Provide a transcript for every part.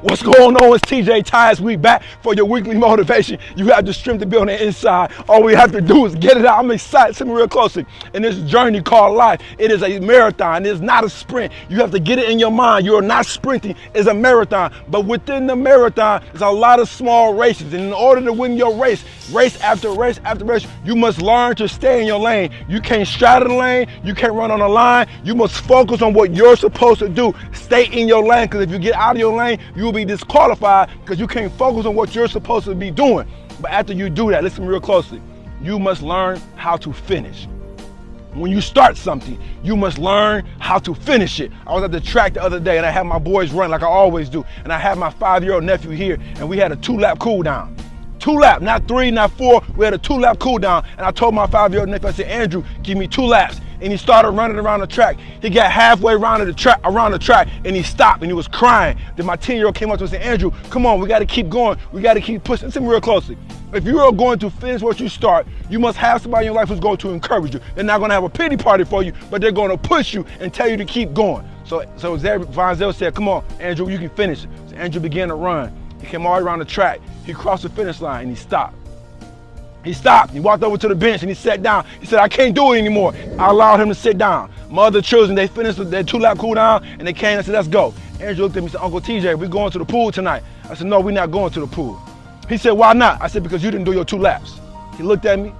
What's going on? It's TJ Tyus. We back for your weekly motivation. You have the strength to be on the inside. All we have to do is get it out. I'm excited. Listen real closely. In this journey called life, it is a marathon. It is not a sprint. You have to get it in your mind. You are not sprinting. It's a marathon. But within the marathon, there's a lot of small races. And in order to win your race after race after race, you must learn to stay in your lane. You can't straddle the lane. You can't run on the line. You must focus on what you're supposed to do. Stay in your lane, because if you get out of your lane, you will be disqualified because you can't focus on what you're supposed to be doing. But after you do that, listen real closely, you must learn how to finish. When you start something, you must learn how to finish it. I was at the track the other day and I had my boys run like I always do. And I had my 5-year-old nephew here and we had a 2-lap cool down. 2 lap, not 3, not 4. We had a 2-lap cool down. And I told my 5-year-old nephew, I said, Andrew, give me 2 laps. And he started running around the track. He got halfway around the track and he stopped and he was crying. Then my 10-year-old came up to me and said, Andrew, come on, we got to keep going. We got to keep pushing. Listen real closely. If you are going to finish what you start, you must have somebody in your life who's going to encourage you. They're not going to have a pity party for you, but they're going to push you and tell you to keep going. So Vonzel said, come on, Andrew, you can finish it. So Andrew began to run. He came all around the track. He crossed the finish line and he stopped. He stopped. He walked over to the bench and he sat down. He said, I can't do it anymore. I allowed him to sit down. My other children, they finished their 2-lap cool down and they came and said, let's go. Andrew looked at me and said, Uncle TJ, we're going to the pool tonight. I said, no, we're not going to the pool. He said, why not? I said, because you didn't do your 2 laps. He looked at me.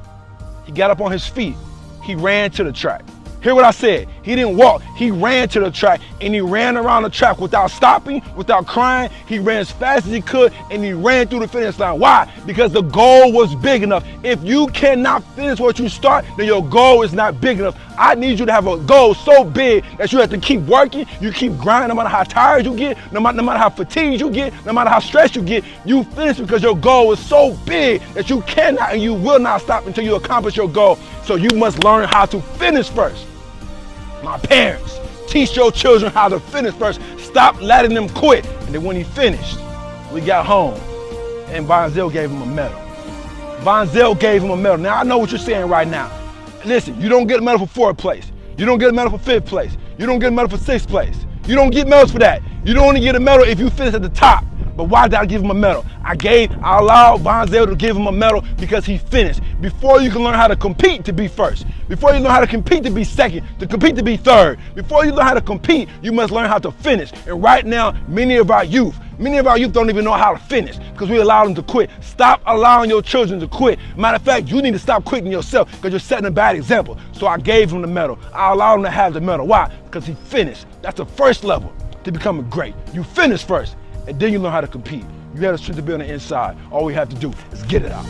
He got up on his feet. He ran to the track. Hear what I said. He didn't walk. He ran to the track and he ran around the track without stopping, without crying. He ran as fast as he could and he ran through the finish line. Why? Because the goal was big enough. If you cannot finish what you start, then your goal is not big enough. I need you to have a goal so big that you have to keep working. You keep grinding no matter how tired you get, no matter how fatigued you get, no matter how stressed you get. You finish because your goal is so big that you cannot and you will not stop until you accomplish your goal. So you must learn how to finish first. My parents, teach your children how to finish first. Stop letting them quit. And then when he finished, we got home and Vonzel gave him a medal. Vonzel gave him a medal. Now I know what you're saying right now. Listen, you don't get a medal for 4th place. You don't get a medal for 5th place. You don't get a medal for 6th place. You don't get medals for that. You don't only get a medal if you finish at the top. But why did I give him a medal? I allowed Vonzel to give him a medal because he finished. Before you can learn how to compete to be first, before you learn how to compete to be second, to compete to be third, before you learn how to compete, you must learn how to finish. And right now, many of our youth don't even know how to finish because we allow them to quit. Stop allowing your children to quit. Matter of fact, you need to stop quitting yourself because you're setting a bad example. So I gave him the medal. I allowed him to have the medal. Why? Because he finished. That's the first level to becoming great. You finish first. And then you learn how to compete. You have the strength to be on the inside. All we have to do is get it out.